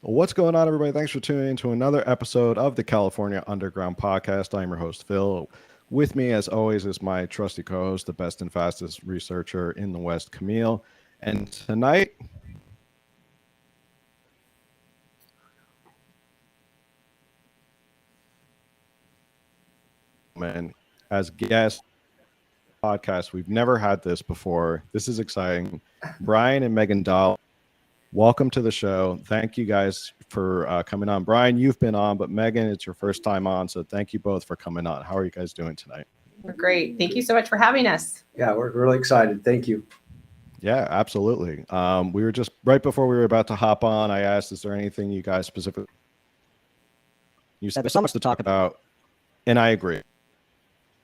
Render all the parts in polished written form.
What's going on, everybody? Thanks for tuning in to another episode of the California Underground Podcast. I'm your host, Phil. With me, as always, is my trusty co-host, the best and fastest researcher in the West, Camille. And tonight, man, as guest podcast, we've never had this before. This is exciting. Brian and Megan Dahle, welcome to the show. Thank you guys for coming on. Brian, you've been on, but Megan, it's your first time on, so thank you both for coming on. How are you guys doing tonight? We're great. Thank you so much for having us. Yeah, we're really excited. Thank you. Yeah, absolutely. We were just right before we were about to hop on. I asked, is there anything you guys specifically? You said there's so much to talk about, and I agree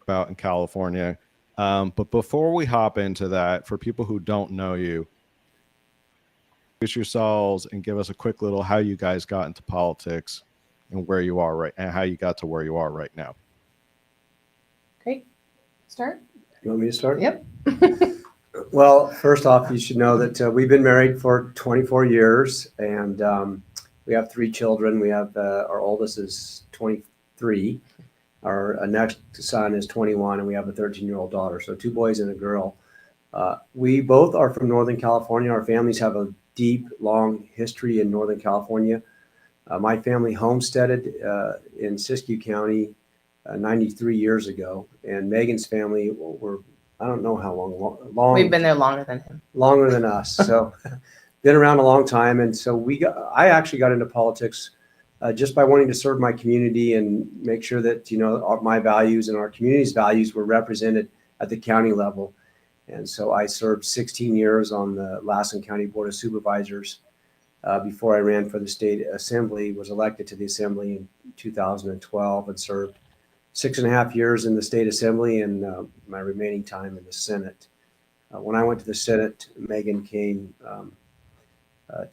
about in California. But before we hop into that, for people who don't know you, introduce yourselves and give us a quick little how you guys got into politics and where you are right and how you got to where you are right now. Great. Start? You want me to start? Yep. Well, first off, you should know that we've been married for 24 years, and we have 3 children. We have our oldest is 23. Our next son is 21, and we have a 13-year-old daughter. So 2 boys and a girl. We both are from Northern California. Our families have a deep, long history in Northern California. My family homesteaded in Siskiyou County 93 years ago, and Megan's family were, I don't know how long. We've been there longer than him. Longer than us. So been around a long time. And so I actually got into politics just by wanting to serve my community and make sure that, my values and our community's values were represented at the county level. And so I served 16 years on the Lassen County Board of Supervisors before I ran for the state assembly, was elected to the assembly in 2012 and served 6.5 years in the state assembly and my remaining time in the Senate. When I went to the Senate, Megan came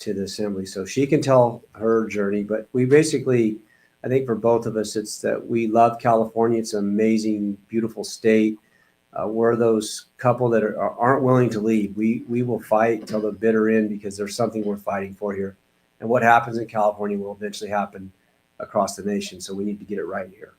to the assembly, so she can tell her journey. But we basically, I think for both of us, it's that we love California. It's an amazing, beautiful state. We're those couple that aren't willing to leave. We will fight till the bitter end because there's something we're fighting for here. And what happens in California will eventually happen across the nation. So we need to get it right here.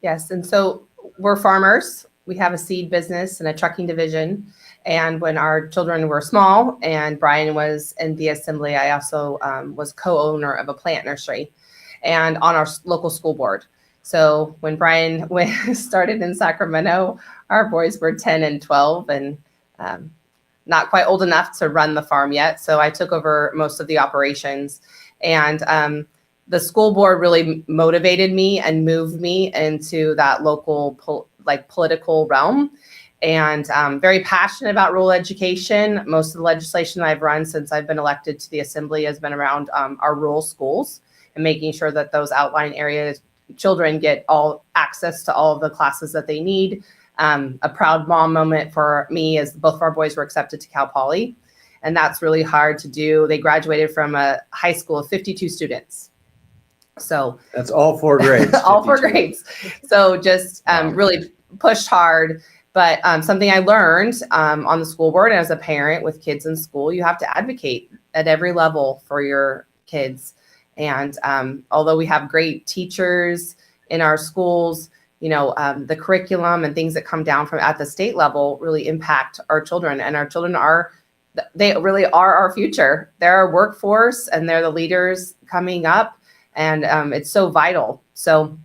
Yes. And so we're farmers. We have a seed business and a trucking division. And when our children were small and Brian was in the assembly, I also was co-owner of a plant nursery and on our local school board. So when Brian started in Sacramento, our boys were 10 and 12 and not quite old enough to run the farm yet. So I took over most of the operations, and the school board really motivated me and moved me into that local political realm. And very passionate about rural education. Most of the legislation I've run since I've been elected to the assembly has been around our rural schools and making sure that those outlying areas children get all access to all of the classes that they need. A proud mom moment for me is both of our boys were accepted to Cal Poly, and that's really hard to do. They graduated from a high school of 52 students. So that's all 4 grades. all 4 grades. So just really pushed hard. But something I learned on the school board as a parent with kids in school, you have to advocate at every level for your kids. And although we have great teachers in our schools, the curriculum and things that come down from at the state level really impact our children. And our children they really are our future. They're our workforce and they're the leaders coming up. And it's so vital. So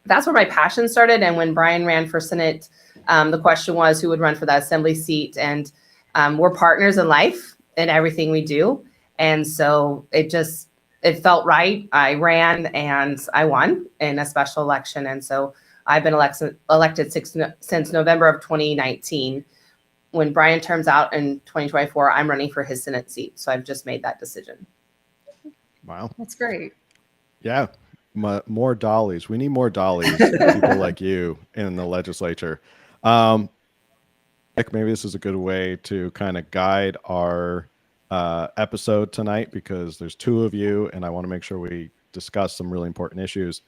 that's where my passion started. And when Brian ran for Senate, the question was who would run for that assembly seat. And we're partners in life in everything we do. And so it felt right. I ran and I won in a special election. And so I've been elected since November of 2019. When Brian turns out in 2024, I'm running for his Senate seat. So I've just made that decision. Wow. That's great. Yeah. More Dahles. We need more Dahles, people like you in the legislature. Maybe this is a good way to kind of guide our episode tonight because there's 2 of you and I want to make sure we discuss some really important issues.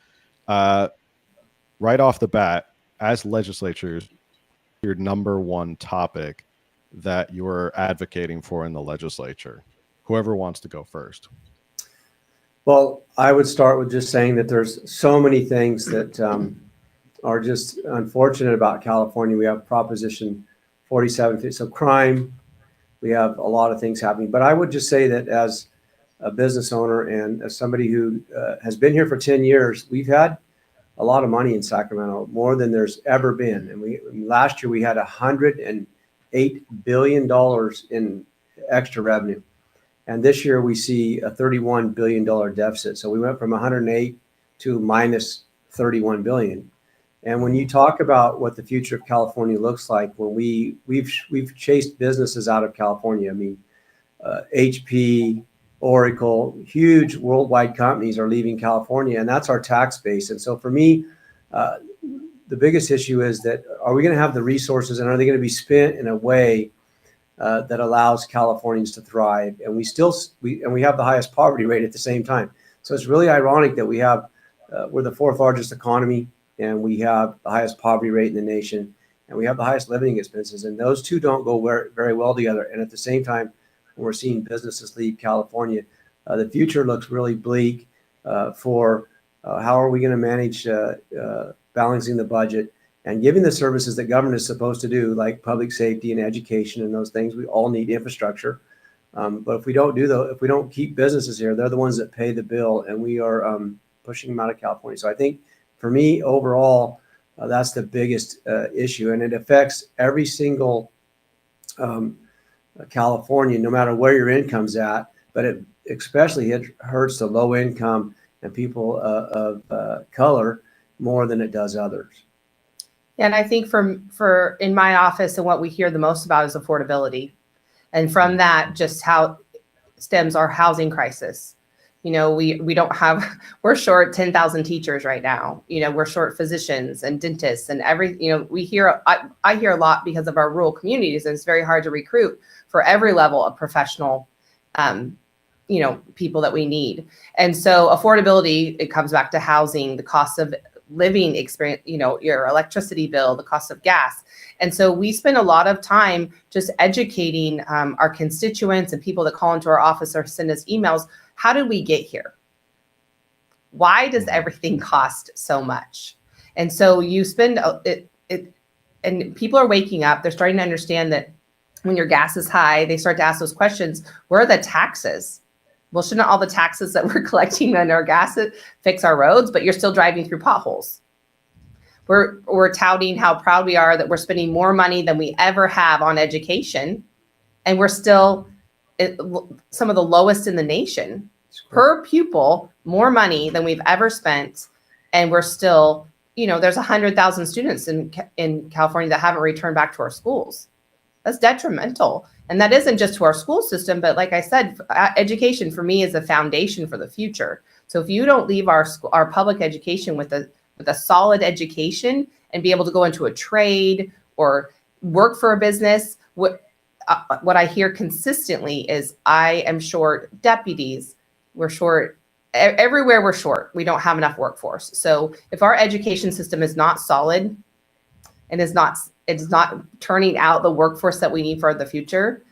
Right off the bat, as legislatures, your number 1 topic that you're advocating for in the legislature? Whoever wants to go first. Well, I would start with just saying that there's so many things that are just unfortunate about California. We have Proposition 47, so crime. We have a lot of things happening. But I would just say that as a business owner and as somebody who has been here for 10 years, we've had a lot of money in Sacramento, more than there's ever been. And last year we had $108 billion in extra revenue. And this year we see a $31 billion deficit. So we went from 108 to minus 31 billion. And when you talk about what the future of California looks like, when we've chased businesses out of California. I mean, HP, Oracle, huge worldwide companies are leaving California, and that's our tax base. And so for me, the biggest issue is that are we going to have the resources, and are they going to be spent in a way that allows Californians to thrive? And we have the highest poverty rate at the same time. So it's really ironic that we're the fourth largest economy, and we have the highest poverty rate in the nation, and we have the highest living expenses. And those two don't go very well together. And at the same time, when we're seeing businesses leave California, the future looks really bleak for how are we going to manage balancing the budget and giving the services that government is supposed to do, like public safety and education and those things. We all need infrastructure. But if we don't if we don't keep businesses here, they're the ones that pay the bill, and we are pushing them out of California. So I think for me, overall, that's the biggest issue, and it affects every single California, no matter where your income's at, but it especially hurts the low income and people of color more than it does others. Yeah, and I think for in my office, and what we hear the most about is affordability. And from that, just how stems our housing crisis. You know, we're short 10,000 teachers right now. You know, we're short physicians and dentists and I hear a lot because of our rural communities, and it's very hard to recruit for every level of professional, people that we need. And so affordability, it comes back to housing, the cost of living experience, your electricity bill, the cost of gas. And so we spend a lot of time just educating our constituents and people that call into our office or send us emails. How did we get here? Why does everything cost so much? And so you spend and people are waking up. They're starting to understand that when your gas is high, they start to ask those questions. Where are the taxes? Well, shouldn't all the taxes that we're collecting on our gas fix our roads, but you're still driving through potholes? We're touting how proud we are that we're spending more money than we ever have on education, and we're still some of the lowest in the nation per pupil, more money than we've ever spent, and we're still, there's 100,000 students in California that haven't returned back to our schools. That's detrimental. And that isn't just to our school system, but like I said, education for me is a foundation for the future. So if you don't leave our public education with a solid education and be able to go into a trade or work for a business, what I hear consistently is I am short deputies. We're short everywhere. We're short. We don't have enough workforce. So if our education system is not solid and it's not turning out the workforce that we need for the future,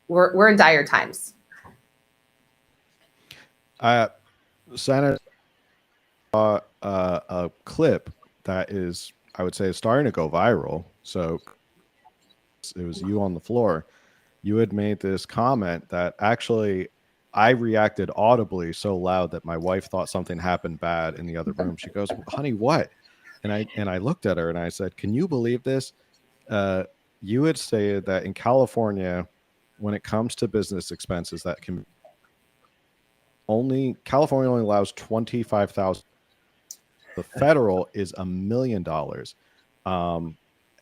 we're in dire times. Senator, a clip that is, I would say, starting to go viral. So it was you on the floor. You had made this comment that actually I reacted audibly so loud that my wife thought something happened bad in the other room. She goes, "Honey, what?" And I looked at her and I said, "Can you believe this? You had stated that in California, when it comes to business expenses, California only allows $25,000. The federal is $1 million."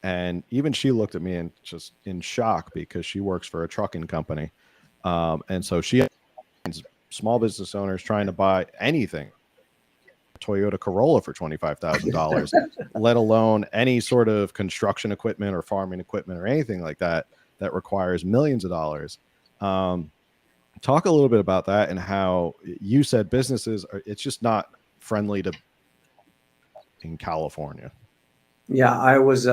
And even she looked at me and just in shock because she works for a trucking company. And so she has small business owners trying to buy anything, Toyota Corolla for $25,000, let alone any sort of construction equipment or farming equipment or anything like that requires millions of dollars. Talk a little bit about that and how you said businesses it's just not friendly to in California. Yeah, I was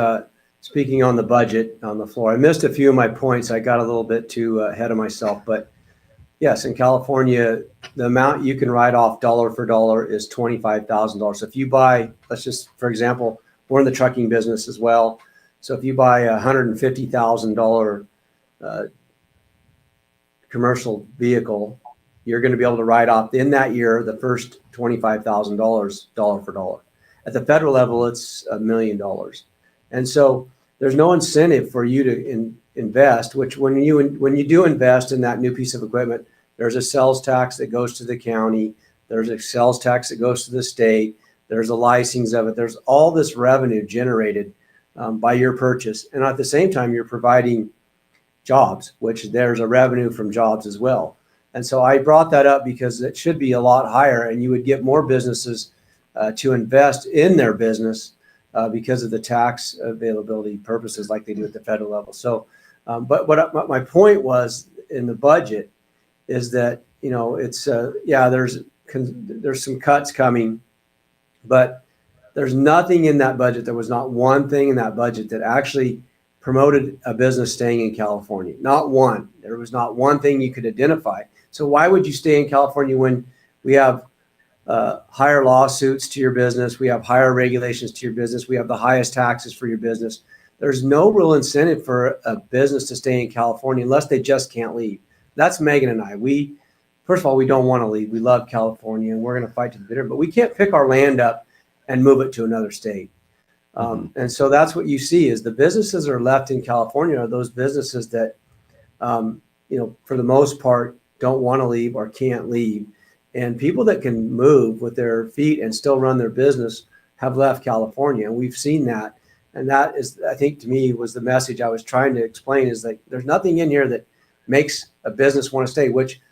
speaking on the budget on the floor. I missed a few of my points. I got a little bit too ahead of myself, but Yes, in California, the amount you can write off dollar for dollar is $25,000. So if you buy, let's just, for example, we're in the trucking business as well. So if you buy a $150,000 commercial vehicle, you're going to be able to write off in that year the first $25,000 dollar for dollar. At the federal level, it's $1 million. And so there's no incentive for you to invest, which when you do invest in that new piece of equipment, there's a sales tax that goes to the county. There's a sales tax that goes to the state. There's a licensing of it. There's all this revenue generated by your purchase. And at the same time, you're providing jobs, which there's a revenue from jobs as well. And so I brought that up because it should be a lot higher, and you would get more businesses to invest in their business because of the tax availability purposes like they do at the federal level. So, but what my point was in the budget is that, you know, it's, there's some cuts coming, but there's nothing in that budget. There was not one thing in that budget that actually promoted a business staying in California. Not one. There was not one thing you could identify. So why would you stay in California when we have higher lawsuits to your business? We have higher regulations to your business. We have the highest taxes for your business. There's no real incentive for a business to stay in California unless they just can't leave. That's Megan and I. First of all, we don't want to leave. We love California and we're going to fight to the bitter, but we can't pick our land up and move it to another state. And so that's what you see is the businesses that are left in California are those businesses that, you know, for the most part, don't want to leave or can't leave. And people that can move with their feet and still run their business have left California. And we've seen that. And that is, I think, to me, was the message I was trying to explain is like, there's nothing in here that makes a business want to stay, which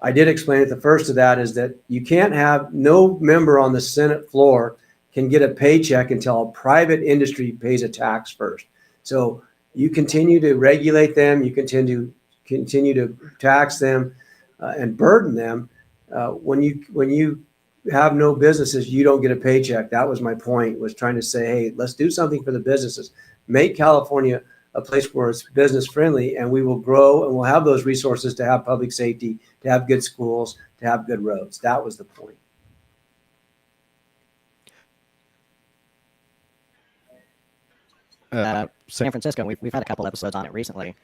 I did explain at the first of that is that you can't have no member on the Senate floor can get a paycheck until a private industry pays a tax first. So you continue to regulate them, you continue to tax them and burden them. When you have no businesses, you don't get a paycheck. That was my point, was trying to say, hey, let's do something for the businesses. Make California a place where it's business friendly, and we will grow and we'll have those resources to have public safety, to have good schools, to have good roads. That was the point. San Francisco, we've had a couple episodes on it recently.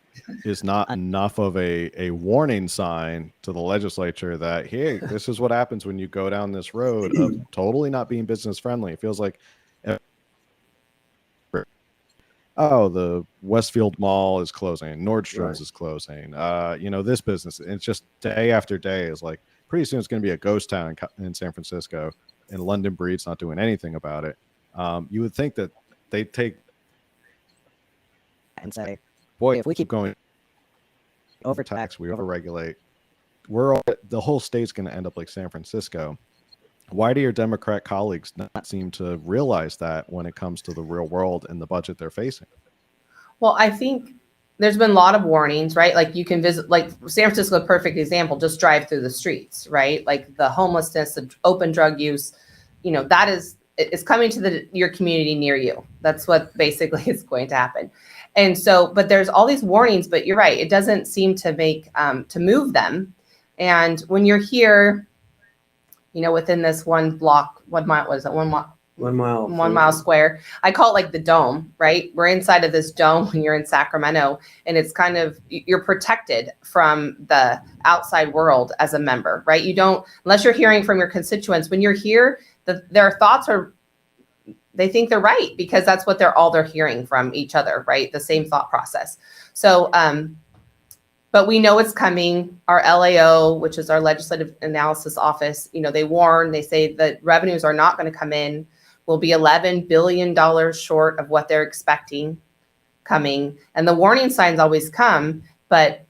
Is not enough of a warning sign to the legislature that, hey, this is what happens when you go down this road of totally not being business friendly. It feels like, oh, the Westfield Mall is closing, Nordstrom's is closing, you know, this business. It's just day after day is like, pretty soon it's going to be a ghost town in San Francisco, and London Breed's not doing anything about it. You would think that they'd take And say, boy, if we keep going overtax, we overregulate, the whole state's going to end up like San Francisco. Why do your Democrat colleagues not seem to realize that when it comes to the real world and the budget they're facing? Well, I think there's been a lot of warnings, right? Like you can visit, like San Francisco, a perfect example, just drive through the streets, right? Like the homelessness, the open drug use, you know, that is, it's coming to your community near you. That's what basically is going to happen. And so, but there's all these warnings, but you're right. It doesn't seem to make, to move them. And when you're here, you know, within this 1 block, 1 mile, was it 1 mile? 1 mile. 1 mile square. I call it like the dome, right? We're inside of this dome when you're in Sacramento, and it's kind of, you're protected from the outside world as a member, right? You don't, unless you're hearing from your constituents, when you're here, their thoughts are, they think they're right because that's what they're hearing from each other, right? The same thought process. So, but we know it's coming. Our LAO, which is our Legislative Analysis Office, you know, they warn, they say that revenues are not going to come in. We'll be $11 billion short of what they're expecting coming. And the warning signs always come, but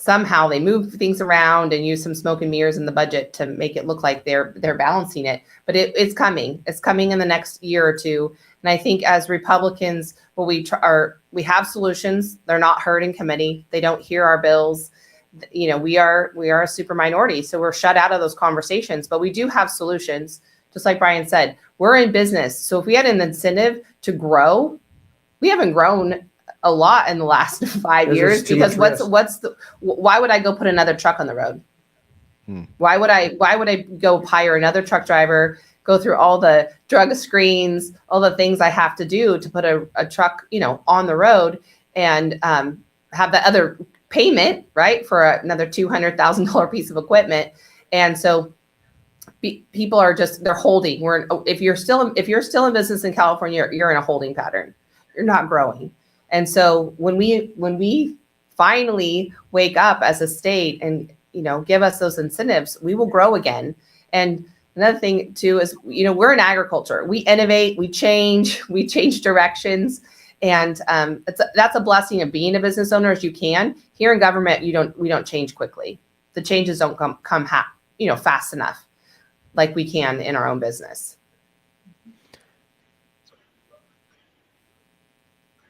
somehow they move things around and use some smoke and mirrors in the budget to make it look like they're balancing it. But it's coming. It's coming in the next year or two. And I think as Republicans, well, we have solutions. They're not heard in committee. They don't hear our bills. You know, we are a super minority, so we're shut out of those conversations. But we do have solutions. Just like Brian said, we're in business. So if we had an incentive to grow, we haven't grown a lot in the last 5 There's years just too because much risk. why would I go put another truck on the road? Hmm. Why would I go hire another truck driver, go through all the drug screens, all the things I have to do to put a truck, on the road and have the other payment, right, for another $200,000 piece of equipment. And so people are they're holding. If you're still in business in California, you're in a holding pattern. You're not growing. And so when we finally wake up as a state and give us those incentives, we will grow again. And another thing too is we're in agriculture. We innovate, we change directions, and that's a blessing of being a business owner. As you can here in government, we don't change quickly. The changes don't come fast enough like we can in our own business.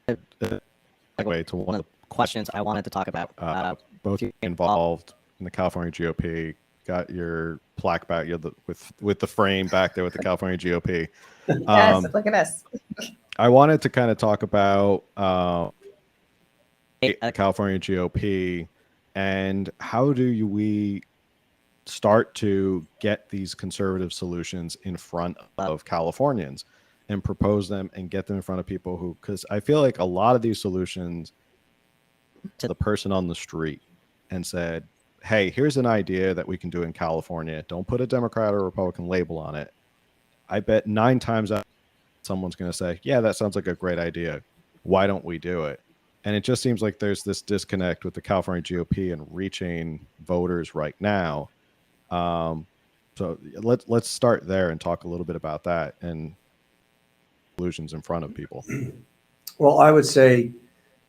Segue to one of the questions I wanted to talk about. Both involved in the California GOP. Got your plaque back, with the frame back there with the California GOP. Yes, look at us. I wanted to kind of talk about California GOP and how do we start to get these conservative solutions in front of Californians and propose them and get them in front of people because I feel like a lot of these solutions to the person on the street and said, hey, here's an idea that we can do in California. Don't put a Democrat or Republican label on it. I bet 9 times out someone's going to say, yeah, that sounds like a great idea. Why don't we do it? And it just seems like there's this disconnect with the California GOP and reaching voters right now. So let's start there and talk a little bit about that and solutions in front of people. Well, I would say,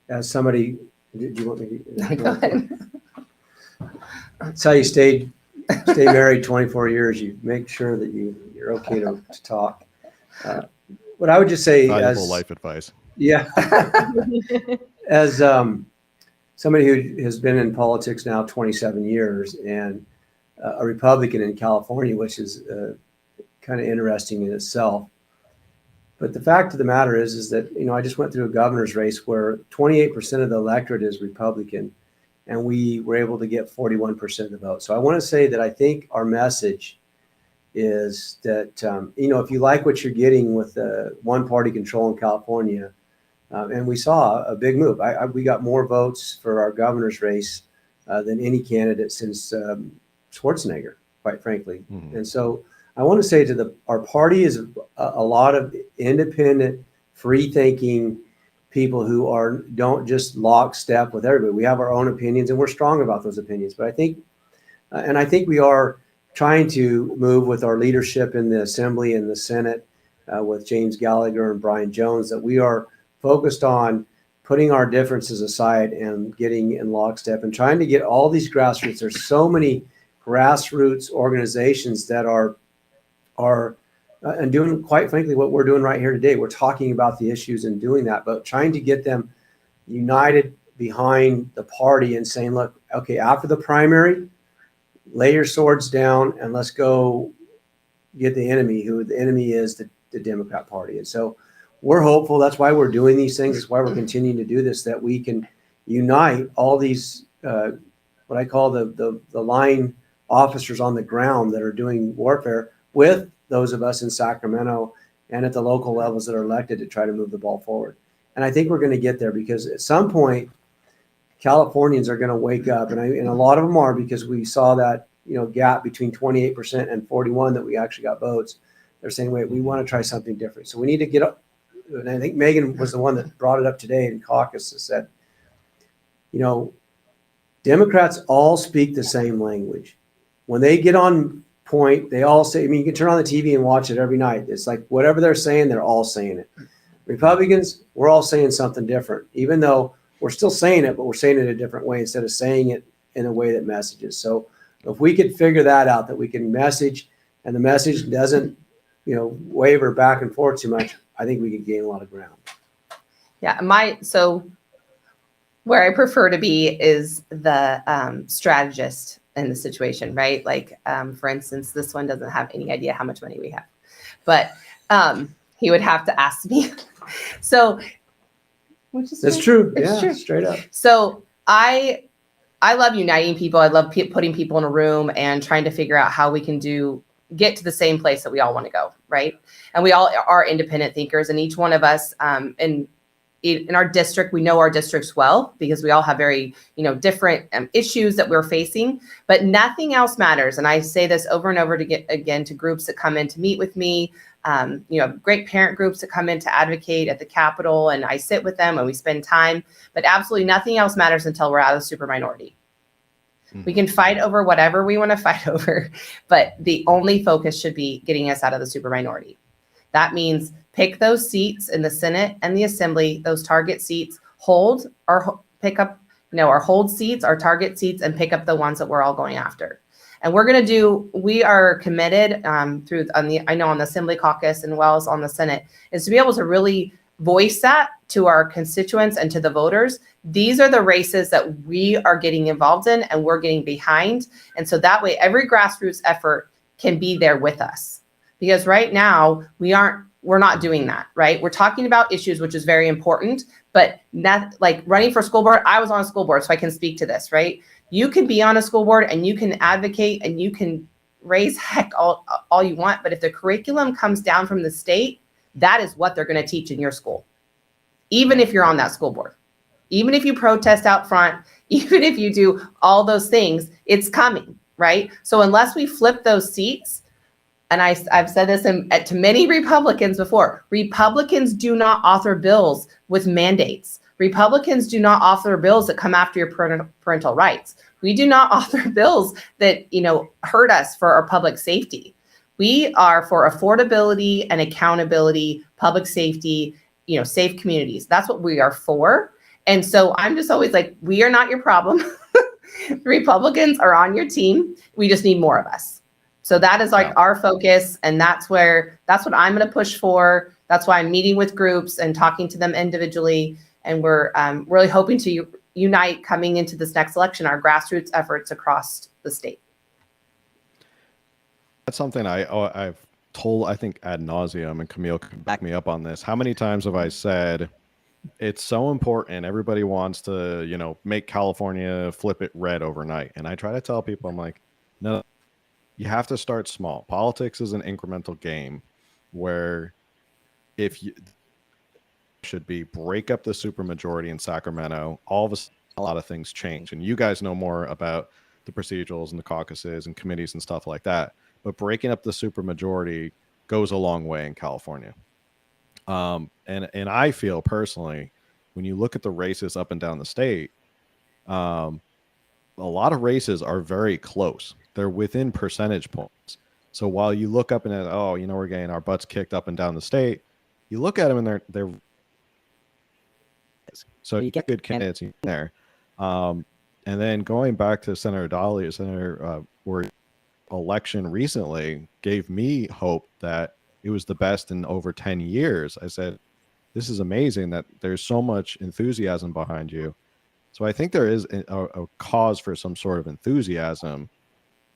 as somebody, do you want me to Go ahead. That's how you stay married 24 years. You make sure that you're okay to talk. What I would just say, valuable life advice. Yeah, as somebody who has been in politics now 27 years and a Republican in California, which is kind of interesting in itself. But the fact of the matter is that, I just went through a governor's race where 28% of the electorate is Republican, and we were able to get 41% of the vote. So I want to say that I think our message is that, if you like what you're getting with one party control in California, and we saw a big move. We got more votes for our governor's race than any candidate since Schwarzenegger, quite frankly. Mm-hmm. And so I want to say our party is a lot of independent, free-thinking people who don't just lockstep with everybody. We have our own opinions, and we're strong about those opinions. But I think we are trying to move with our leadership in the Assembly and the Senate with James Gallagher and Brian Jones, that we are focused on putting our differences aside and getting in lockstep and trying to get all these grassroots. There's so many grassroots organizations that are and doing, quite frankly, what we're doing right here today. We're talking about the issues and doing that, but trying to get them united behind the party and saying, look, okay, after the primary, lay your swords down and let's go get the enemy, who the enemy is the Democrat Party. And so we're hopeful. That's why we're doing these things. That's why we're continuing to do this, that we can unite all these, what I call the line officers on the ground that are doing warfare with those of us in Sacramento and at the local levels that are elected to try to move the ball forward. And I think we're going to get there because at some point, Californians are going to wake up, and a lot of them are, because we saw that gap between 28% and 41% that we actually got votes. They're saying, wait, we want to try something different. So we need to get up. And I think Megan was the one that brought it up today in caucus and said, Democrats all speak the same language. When they get on point, they all say, you can turn on the TV and watch it every night. It's like whatever they're saying, they're all saying it. Republicans, we're all saying something different, even though we're still saying it, but we're saying it a different way instead of saying it in a way that messages. So if we could figure that out, that we can message and the message doesn't, waver back and forth too much, I think we could gain a lot of ground. Yeah, so where I prefer to be is the strategist in the situation, right? Like, for instance, this one doesn't have any idea how much money we have, but he would have to ask me. So which is That's true. It's Yeah, true. straight up. So I love uniting people. I love putting people in a room and trying to figure out how we can get to the same place that we all want to go, right? And we all are independent thinkers, and each one of us in our district, we know our districts well because we all have very, different issues that we're facing, but nothing else matters. And I say this over and over again to groups that come in to meet with me, great parent groups that come in to advocate at the Capitol, and I sit with them and we spend time, but absolutely nothing else matters until we're out of the super minority. We can fight over whatever we want to fight over, but the only focus should be getting us out of the super minority. That means pick those seats in the Senate and the Assembly, those target seats, hold or pick up, our hold seats, our target seats, and pick up the ones that we're all going after. And we are committed on the Assembly caucus and well as on the Senate, is to be able to really voice that to our constituents and to the voters. These are the races that we are getting involved in and we're getting behind. And so that way, every grassroots effort can be there with us. Because right now we're not doing that, right? We're talking about issues, which is very important, but not like running for school board. I was on a school board, so I can speak to this, right? You can be on a school board and you can advocate and you can raise heck all you want. But if the curriculum comes down from the state, that is what they're going to teach in your school. Even if you're on that school board, even if you protest out front, even if you do all those things, it's coming, right? So unless we flip those seats, and I've said this to many Republicans before, Republicans do not author bills with mandates. Republicans do not author bills that come after your parental rights. We do not author bills that, hurt us for our public safety. We are for affordability and accountability, public safety, safe communities. That's what we are for. And so I'm just always like, we are not your problem. Republicans are on your team. We just need more of us. So that is our focus. And that's what I'm going to push for. That's why I'm meeting with groups and talking to them individually. And we're really hoping to unite coming into this next election, our grassroots efforts across the state. That's something I've told, I think, ad nauseum, and Camille can back me up on this. How many times have I said, it's so important, everybody wants to, make California flip it red overnight. And I try to tell people, I'm like, no, you have to start small. Politics is an incremental game where if you should be break up the supermajority in Sacramento, all of a lot of things change. And you guys know more about the procedurals and the caucuses and committees and stuff like that. But breaking up the supermajority goes a long way in California. And I feel personally, when you look at the races up and down the state, a lot of races are very close. They're within percentage points. So while you look up and we're getting our butts kicked up and down the state, you look at them and they're so you get good candidates in there. And then going back to Senator Dahle, where election recently gave me hope that it was the best in over 10 years. I said, this is amazing that there's so much enthusiasm behind you. So I think there is a cause for some sort of enthusiasm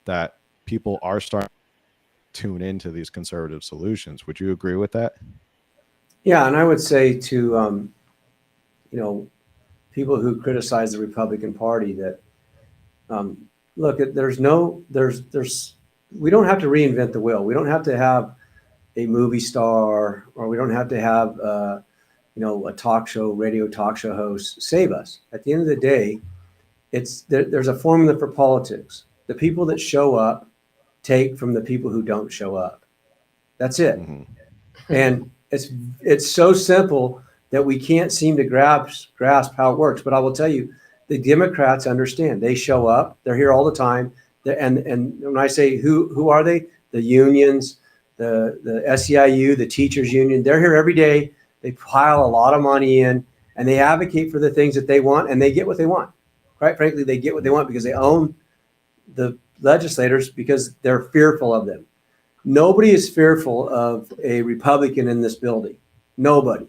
that people are starting to tune into these conservative solutions. Would you agree with that? Yeah, and I would say to people who criticize the Republican Party that look, we don't have to reinvent the wheel. We don't have to have a movie star, or we don't have to have a radio talk show host save us. At the end of the day, there's a formula for politics. The people that show up take from the people who don't show up. That's it. Mm-hmm. And it's so simple that we can't seem to grasp how it works. But I will tell you, the Democrats understand. They show up. They're here all the time. And when I say who are they? The unions, the SEIU, the teachers union. They're here every day. They pile a lot of money in, and they advocate for the things that they want, and they get what they want. Quite frankly, they get what they want because they own the legislators because they're fearful of them. Nobody is fearful of a Republican in this building. Nobody.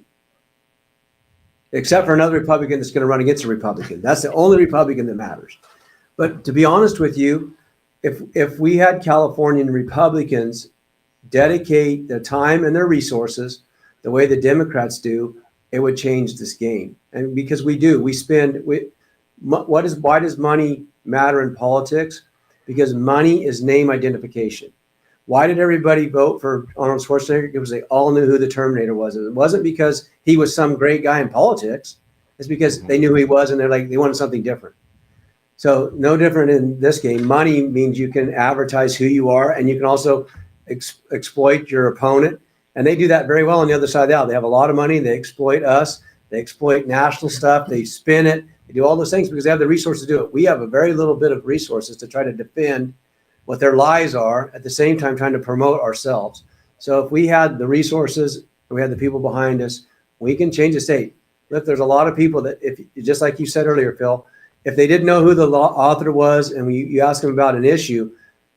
Except for another Republican that's going to run against a Republican. That's the only Republican that matters. But to be honest with you, if we had Californian Republicans dedicate their time and their resources the way the Democrats do, it would change this game. And because why does money matter in politics? Because money is name identification. Why did everybody vote for Arnold Schwarzenegger? Because they all knew who the Terminator was. And it wasn't because he was some great guy in politics. It's because they knew who he was, and they wanted something different. So no different in this game. Money means you can advertise who you are, and you can also exploit your opponent. And they do that very well on the other side of the aisle. They have a lot of money. They exploit us. They exploit national stuff. They spin it. They do all those things because they have the resources to do it. We have a very little bit of resources to try to defend what their lies are, at the same time trying to promote ourselves. So if we had the resources, and we had the people behind us, we can change the state. Look, there's a lot of people that, if just like you said earlier, Phil, if they didn't know who the author was and you ask them about an issue,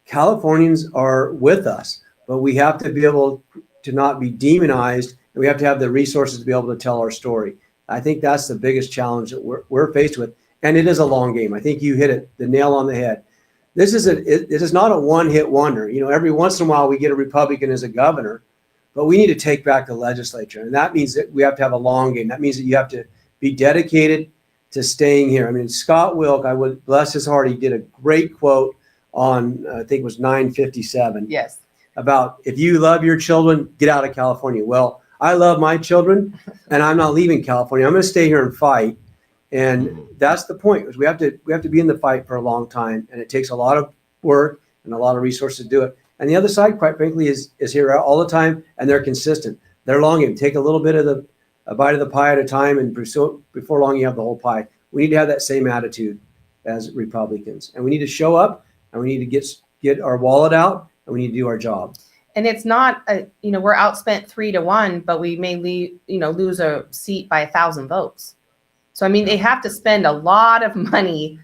Californians are with us, but we have to be able to not be demonized, and we have to have the resources to be able to tell our story. I think that's the biggest challenge that we're faced with, and it is a long game. I think you hit the nail on the head. This is not a one-hit wonder. You know, every once in a while we get a Republican as a governor, but we need to take back the legislature, and that means that we have to have a long game. That means that you have to be dedicated to staying here. I mean, Scott Wilk, I would bless his heart, he did a great quote on, I think it was 957. Yes. About if you love your children, get out of California. Well, I love my children, and I'm not leaving California. I'm going to stay here and fight. And that's the point, is we have to be in the fight for a long time, and it takes a lot of work and a lot of resources to do it. And the other side, quite frankly, is here all the time, and they're consistent. They're long game. Take a little bit of a bite of the pie at a time, and before long you have the whole pie. We need to have that same attitude as Republicans, and we need to show up, and we need to get our wallet out, and we need to do our job. And it's not we're outspent 3-1, but we may lose a seat by 1,000 votes. So, I mean, they have to spend a lot of money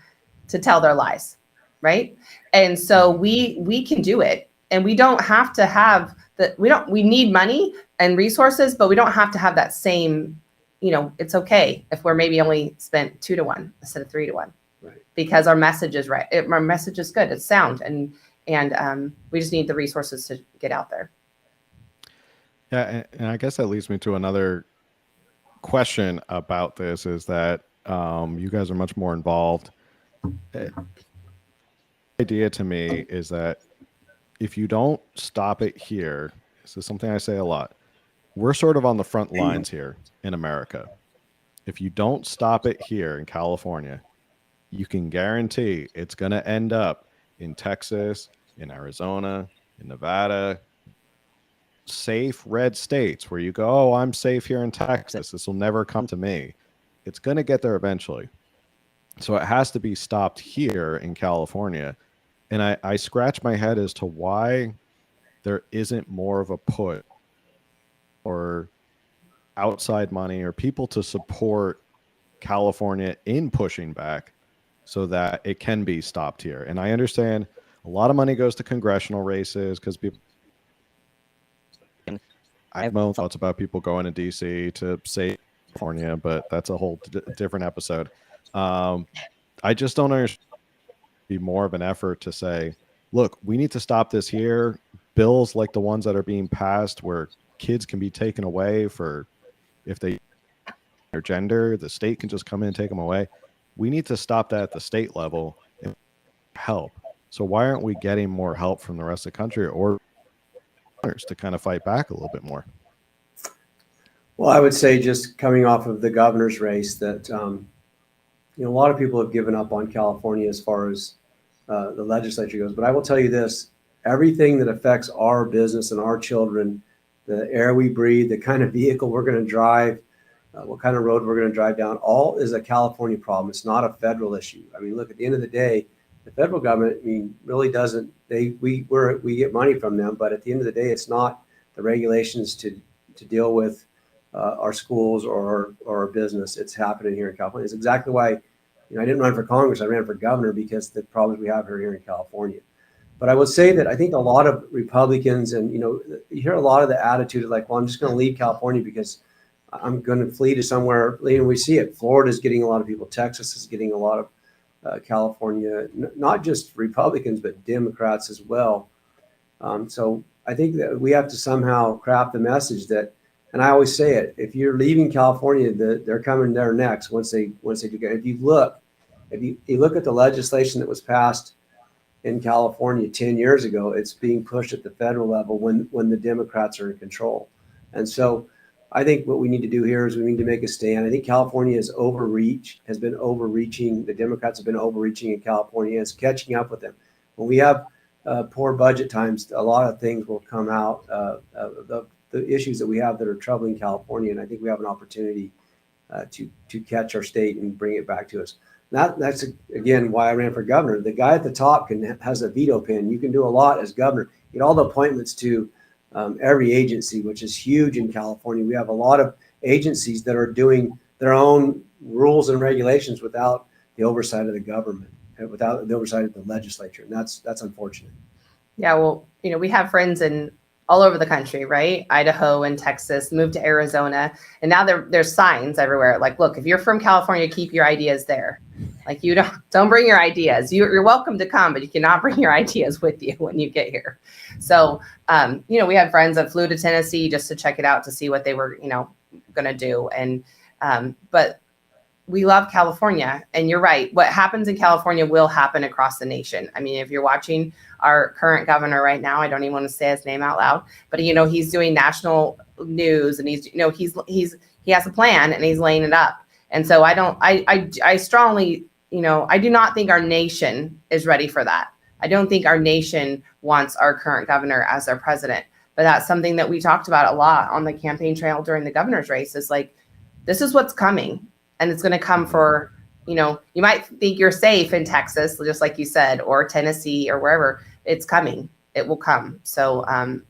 to tell their lies, right? And so we can do it, and we don't have to have we need money and resources, but we don't have to have that same, it's okay if we're maybe only spent 2-1 instead of 3-1, right? Because our message is right. Our message is good. It's sound. And we just need the resources to get out there. Yeah. And I guess that leads me to another question about this, is that you guys are much more involved. The idea to me is that if you don't stop it here, this is something I say a lot, we're sort of on the front lines here in America. If you don't stop it here in California, you can guarantee it's going to end up in Texas, in Arizona, in Nevada, safe red states where you go, oh, I'm safe here in Texas. This will never come to me. It's going to get there eventually. So it has to be stopped here in California. And I scratch my head as to why there isn't more of a put or outside money or people to support California in pushing back so that it can be stopped here. And I understand a lot of money goes to congressional races because people, I have my own thoughts about people going to DC to save California, but that's a whole different episode. I just don't understand. Be more of an effort to say, look, we need to stop this here. Bills like the ones that are being passed where kids can be taken away for if they their gender, the state can just come in and take them away. We need to stop that at the state level and help. So why aren't we getting more help from the rest of the country or to kind of fight back a little bit more? Well, I would say, just coming off of the governor's race, that a lot of people have given up on California as far as the legislature goes. But I will tell you this: everything that affects our business and our children, the air we breathe, the kind of vehicle we're going to drive, what kind of road we're going to drive down, all is a California problem. It's not a federal issue. I mean, look, at the end of the day, the federal government, really doesn't. We get money from them, but at the end of the day, it's not the regulations to deal with our schools or our business. It's happening here in California. It's exactly why I didn't run for Congress. I ran for governor because the problems we have here in California. But I would say that I think a lot of Republicans, and you hear a lot of the attitude of like, well, I'm just going to leave California because I'm going to flee to somewhere. We see it. Florida is getting a lot of people. Texas is getting a lot of California, not just Republicans, but Democrats as well. So I think that we have to somehow craft the message that And I always say it: if you're leaving California, they're coming there next. Once they do. If you look at the legislation that was passed in California 10 years ago, it's being pushed at the federal level when the Democrats are in control. And so I think what we need to do here is we need to make a stand. I think California has been overreaching. The Democrats have been overreaching in California. It's catching up with them. When we have poor budget times, a lot of things will come out, the issues that we have that are troubling California. And I think we have an opportunity to catch our state and bring it back to us. That's again why I ran for governor. The guy at the top has a veto pen. You can do a lot as governor. Get all the appointments to every agency, which is huge in California. We have a lot of agencies that are doing their own rules and regulations without the oversight of the government, without the oversight of the legislature, and that's unfortunate. Yeah, well, we have friends in all over the country, right? Idaho and Texas, moved to Arizona, and now there's signs everywhere. Like, look, if you're from California, keep your ideas there. Like, you don't bring your ideas. You're welcome to come, but you cannot bring your ideas with you when you get here. So, we had friends that flew to Tennessee just to check it out to see what they were, going to do. And but we love California, and you're right. What happens in California will happen across the nation. I mean, if you're watching our current governor right now, I don't even want to say his name out loud, but he's doing national news, and he has a plan and he's laying it up. And so I strongly, I do not think our nation is ready for that. I don't think our nation wants our current governor as their president, but that's something that we talked about a lot on the campaign trail during the governor's race, is like, this is what's coming. And it's going to come for, you might think you're safe in Texas, just like you said, or Tennessee or wherever. It's coming. It will come. So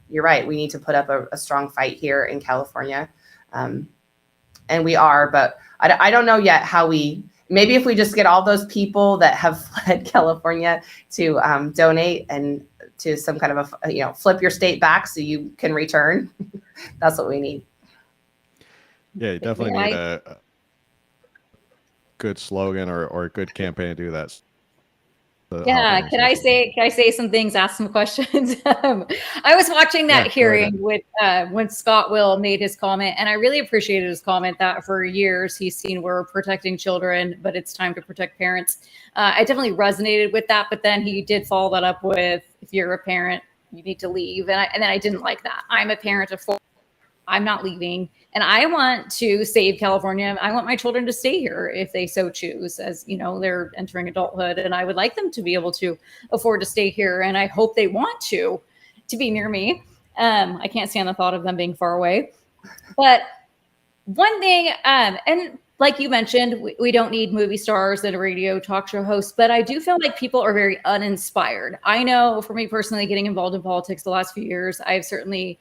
you're right. We need to put up a strong fight here in California. And we are, but I don't know yet how maybe if we just get all those people that have fled California to donate and to some kind of flip your state back so you can return. That's what we need. Yeah, you definitely need a good slogan or a good campaign to do that. Yeah, can I say some things, ask some questions? I was watching that hearing with when Scott Will made his comment, and I really appreciated his comment that for years he's seen we're protecting children, but it's time to protect parents. I definitely resonated with that, but then he did follow that up with, if you're a parent, you need to leave. And then I didn't like that. I'm a parent of 4. I'm not leaving. And I want to save California. I want my children to stay here if they so choose, as they're entering adulthood. And I would like them to be able to afford to stay here. And I hope they want to be near me. I can't stand the thought of them being far away. But one thing, and like you mentioned, we don't need movie stars and radio talk show hosts, but I do feel like people are very uninspired. I know for me personally, getting involved in politics the last few years, I've certainly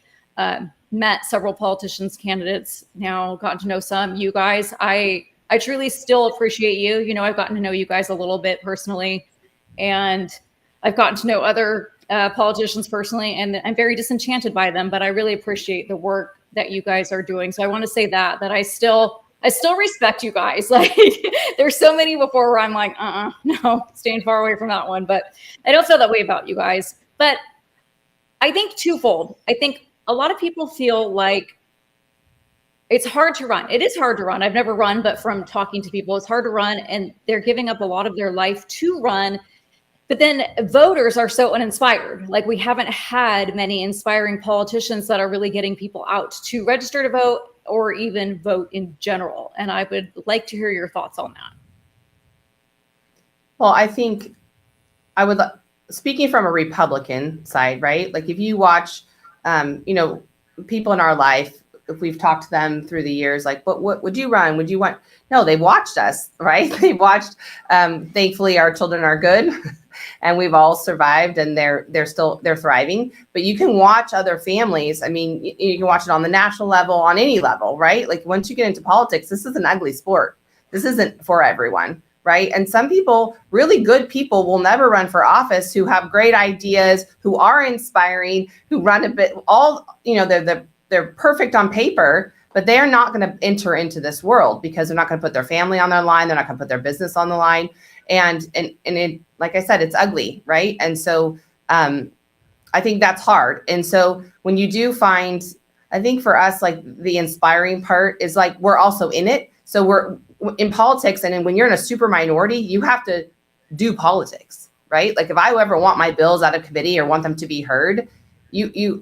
met several politicians, candidates, now gotten to know some. You guys, I truly still appreciate you. I've gotten to know you guys a little bit personally, and I've gotten to know other politicians personally, and I'm very disenchanted by them, but I really appreciate the work that you guys are doing. So I want to say that I still respect you guys. Like, there's so many before where I'm like, no, staying far away from that one, but I don't feel that way about you guys. But I think twofold. I think a lot of people feel like it's hard to run. It is hard to run. I've never run, but from talking to people, it's hard to run, and they're giving up a lot of their life to run. But then voters are so uninspired. Like, we haven't had many inspiring politicians that are really getting people out to register to vote or even vote in general. And I would like to hear your thoughts on that. Well, I think I would, speaking from a Republican side, right? Like, if you watch people in our life, if we've talked to them through the years, like, what would you run? Would you want? No, they've watched us, right? They've watched. Thankfully, our children are good, and we've all survived, and they're thriving. But you can watch other families. I mean, you can watch it on the national level, on any level, right? Like, once you get into politics, this is an ugly sport. This isn't for everyone. Right. And some people, really good people, will never run for office, who have great ideas, who are inspiring, who run a bit they're perfect on paper, but they're not going to enter into this world because they're not going to put their family on their line. They're not going to put their business on the line. And it, like I said, it's ugly. Right. And so I think that's hard. And so when you do find, I think for us, like the inspiring part is like, we're also in it. So we're in politics, and then when you're in a super minority, you have to do politics, right? Like if I ever want my bills out of committee or want them to be heard,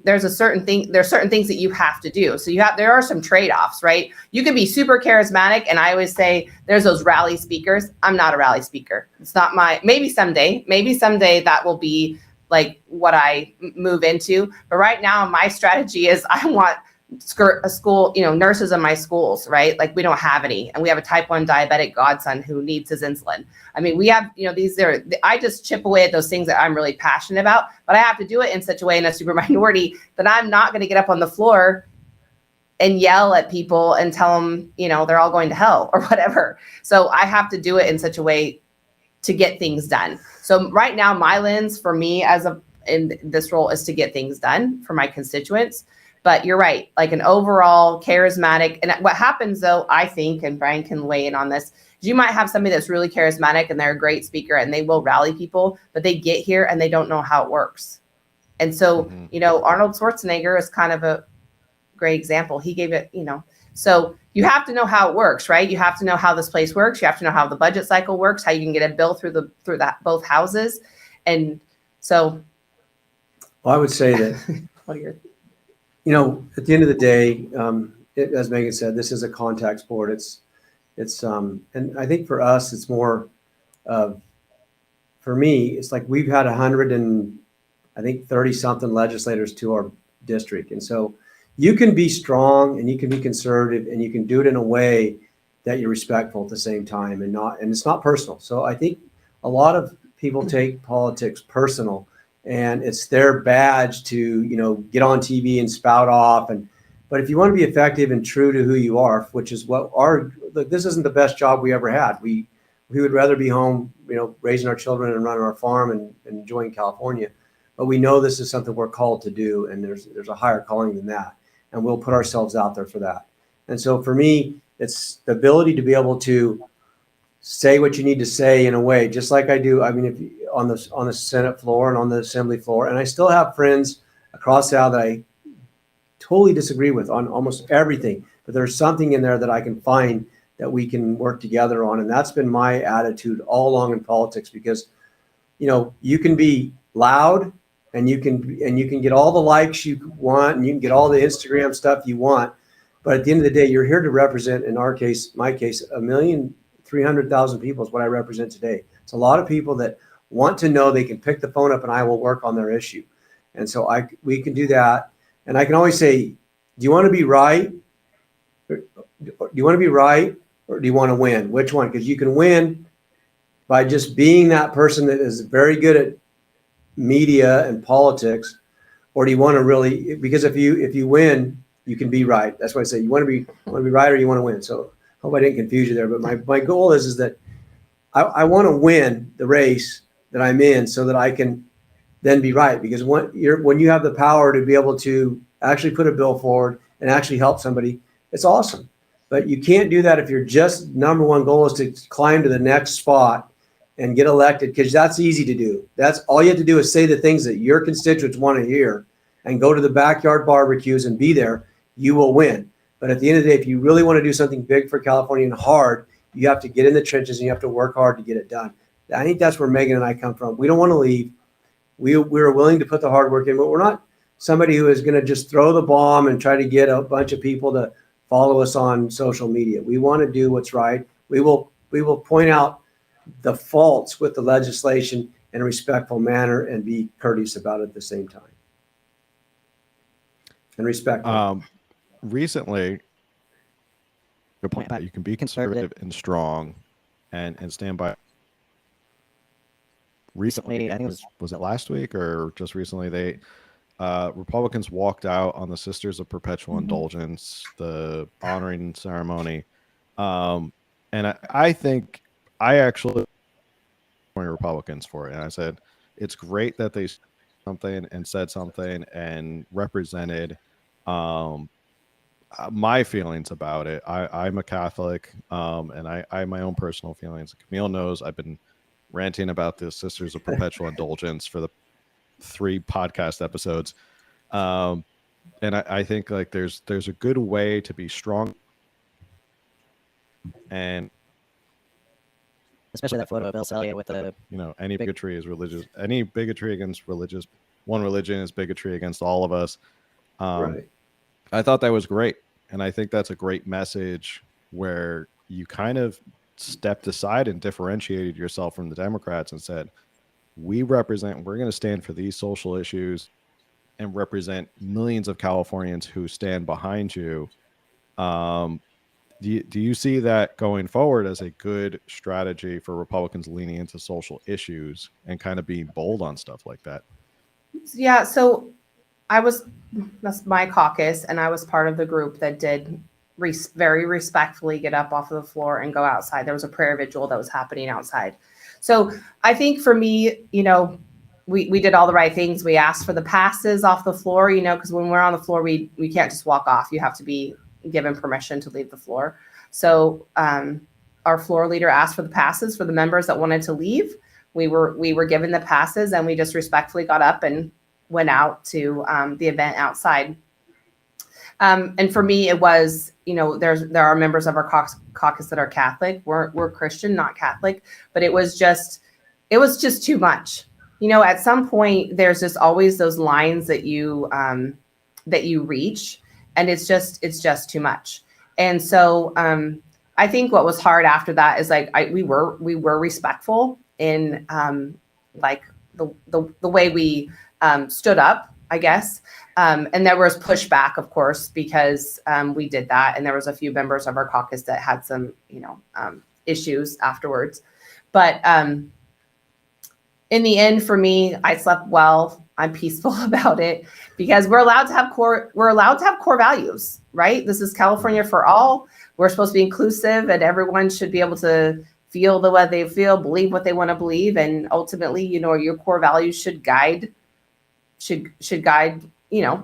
there's certain things that you have to do. So there are some trade-offs, right? You can be super charismatic. And I always say there's those rally speakers. I'm not a rally speaker. It's not maybe someday that will be like what I move into. But right now my strategy is I want a school, nurses in my schools, right? Like we don't have any, and we have a type 1 diabetic godson who needs his insulin. I mean, we have, I just chip away at those things that I'm really passionate about, but I have to do it in such a way in a super minority that I'm not going to get up on the floor and yell at people and tell them, they're all going to hell or whatever. So I have to do it in such a way to get things done. So right now, my lens for me in this role is to get things done for my constituents. But you're right, like an overall charismatic. And what happens though, I think, and Brian can weigh in on this, is you might have somebody that's really charismatic and they're a great speaker and they will rally people, but they get here and they don't know how it works. And so, Arnold Schwarzenegger is kind of a great example. He gave it, so you have to know how it works, right? You have to know how this place works. You have to know how the budget cycle works, how you can get a bill through both houses. And so. Well, I would say that, What are your at the end of the day, as Megan said, this is a contact sport. It's and I think for us, it's more of, for me, it's like we've had 30 something legislators to our district. And so you can be strong and you can be conservative and you can do it in a way that you're respectful at the same time and it's not personal. So I think a lot of people take politics personal, and it's their badge to, get on TV and spout off. But if you want to be effective and true to who you are, which is what this isn't the best job we ever had. We would rather be home, raising our children and running our farm and enjoying California. But we know this is something we're called to do. And there's a higher calling than that. And we'll put ourselves out there for that. And so for me, it's the ability to be able to say what you need to say in a way, just like I do. I mean, on the Senate floor and on the Assembly floor, and I still have friends across the aisle that I totally disagree with on almost everything, but there's something in there that I can find that we can work together on. And that's been my attitude all along in politics, because, you can be loud and you can get all the likes you want and you can get all the Instagram stuff you want. But at the end of the day, you're here to represent, in my case, 1,300,000 people is what I represent today. It's a lot of people that want to know they can pick the phone up and I will work on their issue. And so we can do that. And I can always say, do you want to be right? Do you want to be right? Or do you want to win? Which one? Because you can win by just being that person that is very good at media and politics. Or do you want to really, because if you win, you can be right. That's why I say you want to be right or you want to win. So I hope I didn't confuse you there. But my goal is that I want to win the race that I'm in so that I can then be right. Because when you have the power to be able to actually put a bill forward and actually help somebody, it's awesome. But you can't do that if your just number one goal is to climb to the next spot and get elected, because that's easy to do. That's all you have to do is say the things that your constituents want to hear and go to the backyard barbecues and be there. You will win. But at the end of the day, if you really want to do something big for California and hard, you have to get in the trenches and you have to work hard to get it done. I think that's where Megan and I come from. We don't want to leave. We're willing to put the hard work in, but we're not somebody who is going to just throw the bomb and try to get a bunch of people to follow us on social media. We want to do what's right. We will point out the faults with the legislation in a respectful manner and be courteous about it at the same time. And respect. Recently, the point that you can be conservative and strong and stand by. Recently, I think was it last week or just recently, Republicans walked out on the Sisters of Perpetual Indulgence, the honoring ceremony. And I think I actually Republicans for it. And I said, it's great that they said something and represented my feelings about it. I'm a Catholic, and I have my own personal feelings. Camille knows I've been ranting about the Sisters of Perpetual Indulgence for the 3 podcast episodes. And I think like there's a good way to be strong, and Especially that photo of Bill Sellier with the any bigotry is religious. Any bigotry against one religion is bigotry against all of us. Right. I thought that was great, and I think that's a great message where you kind of stepped aside and differentiated yourself from the Democrats and said, we're going to stand for these social issues and represent millions of Californians who stand behind you. Do you see that going forward as a good strategy for Republicans leaning into social issues and kind of being bold on stuff like that? Yeah, so that's my caucus, and I was part of the group that did very respectfully get up off of the floor and go outside. There was a prayer vigil that was happening outside. So I think for me, we did all the right things. We asked for the passes off the floor, because when we're on the floor, we can't just walk off. You have to be given permission to leave the floor. So our floor leader asked for the passes for the members that wanted to leave. We were given the passes, and we just respectfully got up and went out to the event outside. And for me, it was, there are members of our caucus that are Catholic. We're Christian, not Catholic, but it was just too much. At some point, there's just always those lines that you reach, and it's just too much. And so I think what was hard after that is we were respectful in like the way we stood up, I guess. And there was pushback, of course, because we did that. And there was a few members of our caucus that had some, issues afterwards. But in the end, for me, I slept well. I'm peaceful about it because we're allowed to have core values, right? This is California for all. We're supposed to be inclusive, and everyone should be able to feel the way they feel, believe what they want to believe. And ultimately, your core values should guide,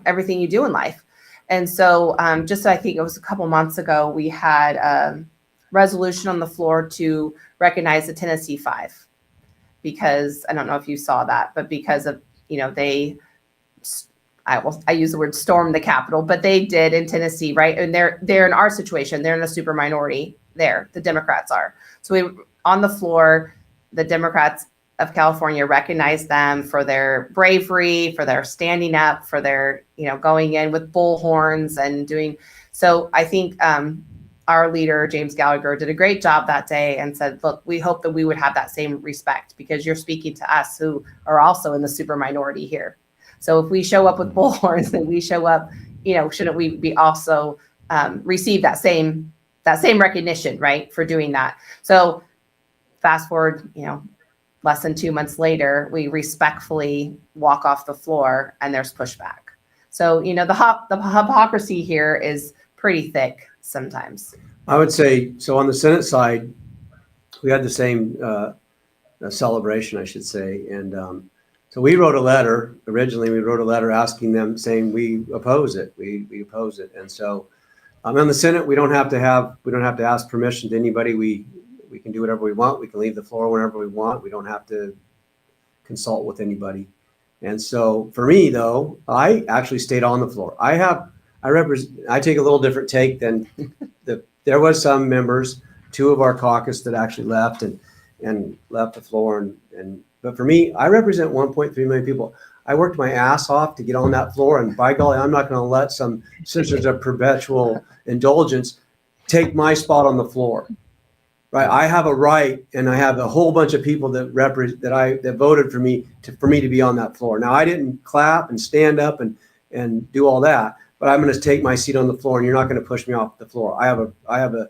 everything you do in life. And so I think it was a couple months ago, we had a resolution on the floor to recognize the Tennessee Five, because I don't know if you saw that, but because of, I use the word storm the Capitol, but they did in Tennessee, right? And they're in our situation. They're in a super minority there. The Democrats are. So on the floor, the Democrats of California recognize them for their bravery, for their standing up, for their, going in with bullhorns and doing. So I think our leader, James Gallagher, did a great job that day and said, look, we hope that we would have that same respect because you're speaking to us who are also in the super minority here. So if we show up with bullhorns and we show up, shouldn't we be also receive that same recognition, right, for doing that? So fast forward, less than 2 months later, we respectfully walk off the floor and there's pushback. So, the hypocrisy here is pretty thick sometimes. I would say, so on the Senate side, we had the same celebration, I should say. And so we wrote a letter, originally we wrote a letter asking them, saying we oppose it, we oppose it. And so in the Senate, we don't have to ask permission to anybody. We can do whatever we want. We can leave the floor whenever we want. We don't have to consult with anybody. And so for me, though, I actually stayed on the floor. I take a little different take than there was some members, 2 of our caucus that actually left and left the floor. But for me, I represent 1.3 million people. I worked my ass off to get on that floor, and by golly, I'm not going to let some sisters of perpetual indulgence take my spot on the floor. Right, I have a right, and I have a whole bunch of people that voted for me to be on that floor. Now, I didn't clap and stand up and do all that, but I'm going to take my seat on the floor, and you're not going to push me off the floor. I have a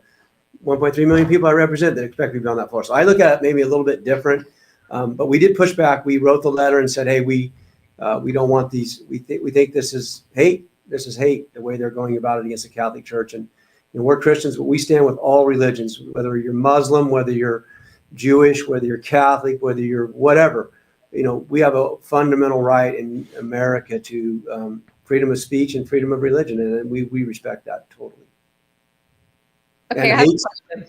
1.3 million people I represent that expect me to be on that floor. So I look at it maybe a little bit different, but we did push back. We wrote the letter and said, hey, we don't want these. We think this is hate. This is hate, the way they're going about it against the Catholic Church. And we're Christians, but we stand with all religions, whether you're Muslim, whether you're Jewish, whether you're Catholic, whether you're whatever. We have a fundamental right in America to freedom of speech and freedom of religion, and we respect that totally. Okay,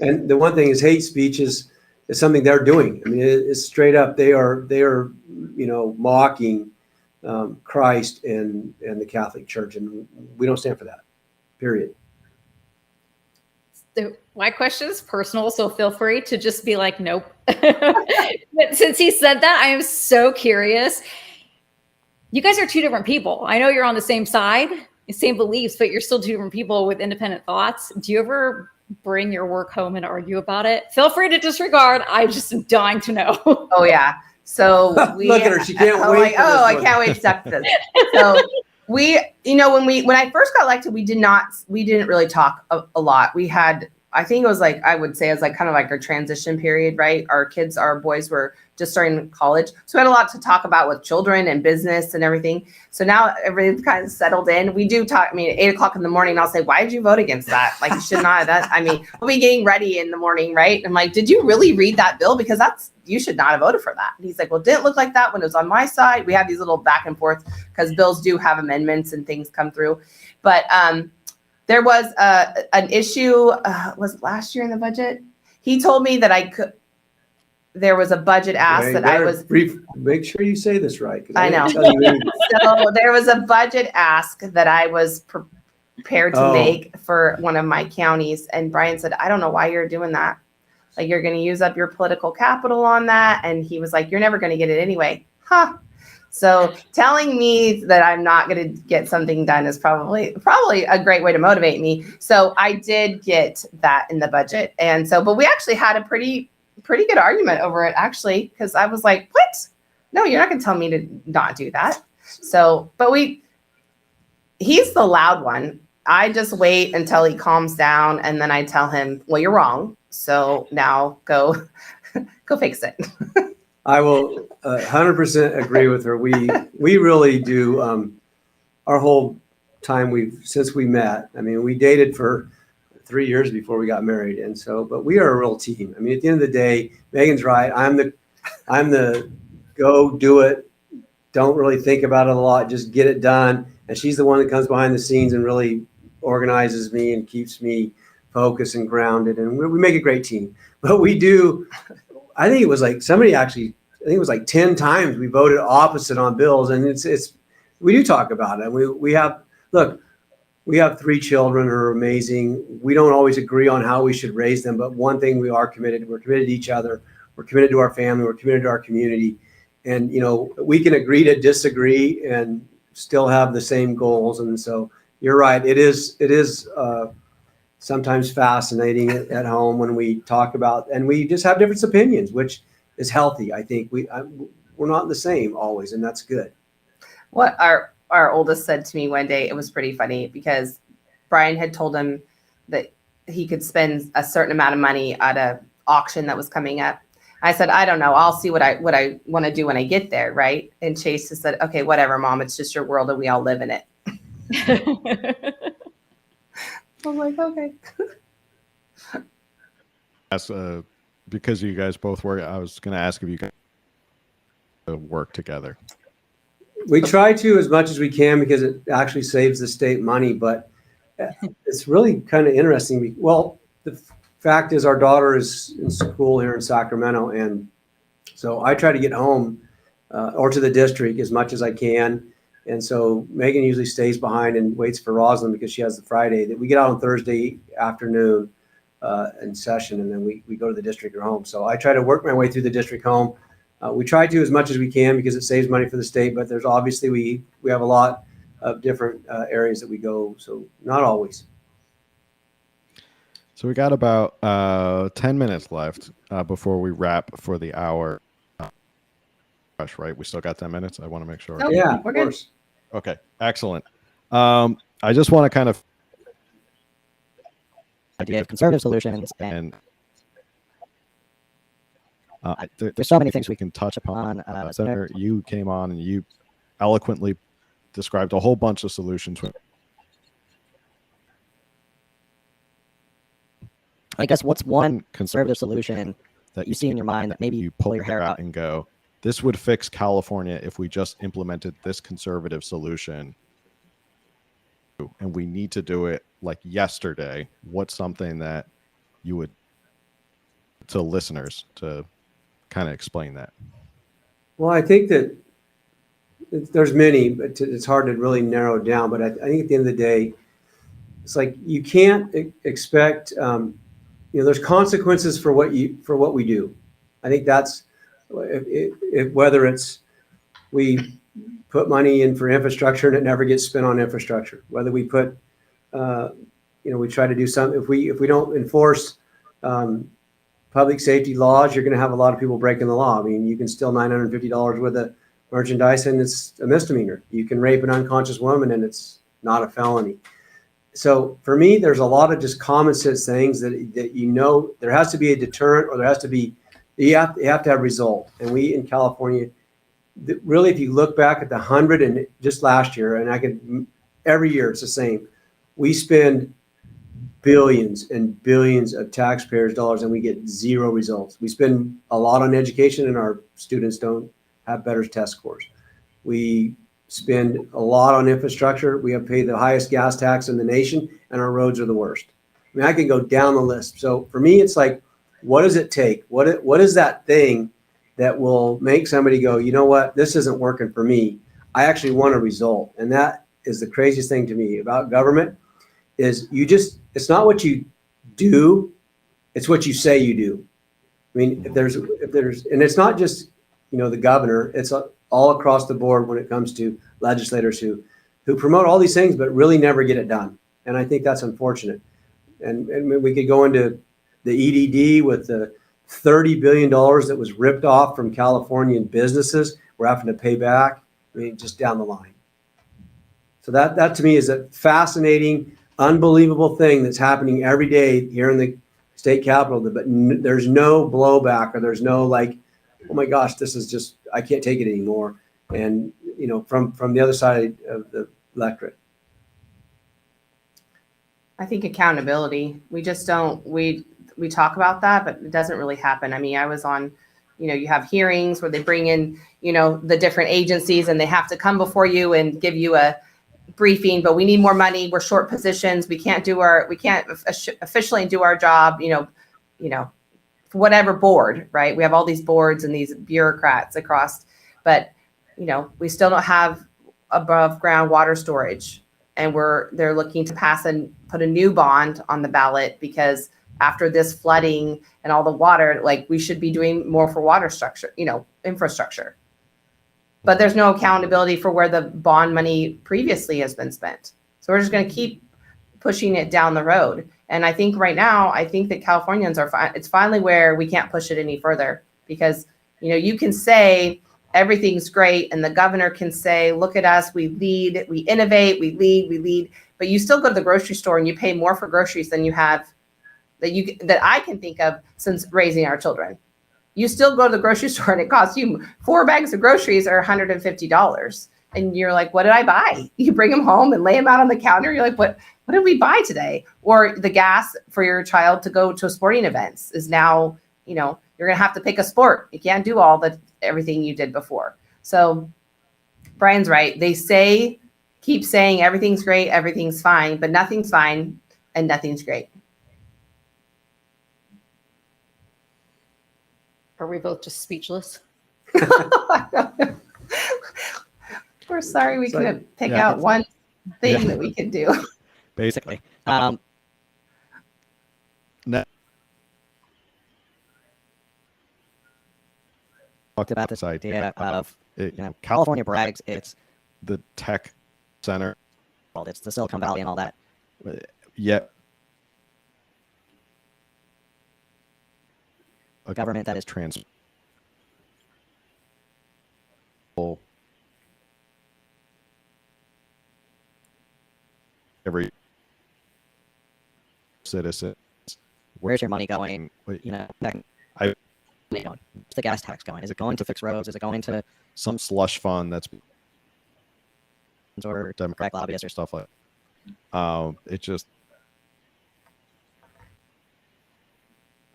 and the one thing is, hate speech is something they're doing. I mean, it's straight up. They are mocking Christ and the Catholic Church, and we don't stand for that. Period. So my question is personal, so feel free to just be like, nope. But since he said that, I am so curious. You guys are two different people. I know you're on the same side, same beliefs, but you're still two different people with independent thoughts. Do you ever bring your work home and argue about it? Feel free to disregard. I just am dying to know. Oh yeah. So we Look at her. She can't oh, wait. like, oh, I can't wait to talk to this. So we, when I first got elected, we didn't really talk a lot. We had, I think it was like, I would say it was like kind of like our transition period, right? Our boys were just starting college. So we had a lot to talk about with children and business and everything. So now everything's kind of settled in. We do talk, I mean, at 8 o'clock in the morning, I'll say, why did you vote against that? Like you should not have that. I mean, we'll be getting ready in the morning, right? I'm like, did you really read that bill? Because you should not have voted for that. And he's like, well, it didn't look like that when it was on my side. We have these little back and forth because bills do have amendments and things come through. But there was an issue, was it last year in the budget? He told me that there was a budget ask that I was. Make sure you say this right. I know. So there was a budget ask that I was prepared to make for one of my counties. And Brian said, I don't know why you're doing that. Like, you're going to use up your political capital on that. And he was like, you're never going to get it anyway. Huh. So telling me that I'm not going to get something done is probably a great way to motivate me. So I did get that in the budget. And so, but we actually had a pretty good argument over it, actually, because I was like, what? No, you're not going to tell me to not do that. So, but he's the loud one. I just wait until he calms down, and then I tell him, well, you're wrong. So now go fix it. I will 100% agree with her. We really do. Our whole time since we met, I mean, we dated for 3 years before we got married. And so, but we are a real team. I mean, at the end of the day, Megan's right. I'm the go do it. Don't really think about it a lot. Just get it done. And she's the one that comes behind the scenes and really organizes me and keeps me focused and grounded. And we make a great team. But we do, I think it was like I think it was like 10 times we voted opposite on bills. And we do talk about it. We have 3 children who are amazing. We don't always agree on how we should raise them, but one thing we're committed to each other. We're committed to our family. We're committed to our community. And, we can agree to disagree and still have the same goals. And so you're right. It is sometimes fascinating at home when we talk about, and we just have different opinions, which is healthy. I think we're not the same always, and that's good. What our oldest said to me one day, it was pretty funny because Brian had told him that he could spend a certain amount of money at an auction that was coming up. I said, I don't know. I'll see what I want to do when I get there, right? And Chase just said, okay, whatever, Mom. It's just your world and we all live in it. I'm like, okay. Because you guys both work, I was going to ask if you guys work together. We try to as much as we can because it actually saves the state money, but it's really kind of interesting. Well, the fact is our daughter is in school here in Sacramento, and so I try to get home or to the district as much as I can. And so Megan usually stays behind and waits for Rosalind because she has the Friday that we get out on Thursday afternoon in session, and then we go to the district or home. So I try to work my way through the district home. We try to as much as we can because it saves money for the state, but there's obviously we have a lot of different areas that we go, so not always. So we got about 10 minutes left before we wrap for the hour. Right? We still got 10 minutes? I want to make sure. Nope, Yeah, we're of good. course. Okay, excellent. I just want to kind of Idea of conservative solutions, and there's so many things we can touch upon. on. Senator, you came on and you eloquently described a whole bunch of solutions. I guess what's one conservative solution that you see in your mind that maybe You pull your hair out and go, this would fix California if we just implemented this conservative solution. And we need to do it like yesterday. What's something that you would, to listeners, to kind of explain that? Well, I think that there's many, but it's hard to really narrow it down. But I think at the end of the day, it's like you can't expect. There's consequences for what we do. I think that's whether it's we put money in for infrastructure and it never gets spent on infrastructure. Whether we put, we try to do something. If we don't enforce public safety laws, you're going to have a lot of people breaking the law. I mean, you can steal $950 worth of merchandise and it's a misdemeanor. You can rape an unconscious woman and it's not a felony. So for me, there's a lot of just common sense things that there has to be a deterrent, or there has to be you have to have result. And we in California, really, if you look back at the 100 and just last year, and every year it's the same. We spend billions and billions of taxpayers' dollars and we get zero results. We spend a lot on education and our students don't have better test scores. We spend a lot on infrastructure. We have paid the highest gas tax in the nation and our roads are the worst. I mean, I can go down the list. So for me, it's like, what does it take? What is that thing that will make somebody go, you know what, this isn't working for me. I actually want a result. And that is the craziest thing to me about government is it's not what you do, it's what you say you do. I mean, if there's, and it's not just, the governor, it's all across the board when it comes to legislators who promote all these things, but really never get it done. And I think that's unfortunate. And we could go into the EDD with the $30 billion that was ripped off from Californian businesses. We're having to pay back. I mean, just down the line. So that to me is a fascinating, unbelievable thing that's happening every day here in the state capitol. But there's no blowback, or there's no like, oh my gosh, this is just, I can't take it anymore. And from the other side of the electorate. I think accountability. We just don't, we talk about that, but it doesn't really happen. I mean, I was on, you have hearings where they bring in, the different agencies and they have to come before you and give you a briefing, but we need more money. We're short positions. We can't officially do our job, for whatever board, right? We have all these boards and these bureaucrats across, but, we still don't have above ground water storage. And they're looking to pass and put a new bond on the ballot because after this flooding and all the water, like we should be doing more for water structure, infrastructure. But there's no accountability for where the bond money previously has been spent. So we're just going to keep pushing it down the road. And I think right now, that Californians it's finally where we can't push it any further because, you can say everything's great and the governor can say, look at us, we lead, we innovate, we lead, but you still go to the grocery store and you pay more for groceries than you have that I can think of since raising our children. You still go to the grocery store and it costs you 4 bags of groceries are $150. And you're like, what did I buy? You bring them home and lay them out on the counter. You're like, what did we buy today? Or the gas for your child to go to sporting events is now, you're going to have to pick a sport. You can't do everything you did before. So Brian's right. They keep saying everything's great, everything's fine, but nothing's fine and nothing's great. Are we both just speechless? We're sorry we couldn't pick out one thing that we could do. Basically. No. Talked about this idea of, California brags it's the tech center. well, it's the Silicon Valley and all that. Yet A government that is trans every citizen. Where's your money going? Wait, Where's the gas tax going? Is it going to fix roads? Is it going to some slush fund that's or Democratic lobbyists or stuff? stuff like it just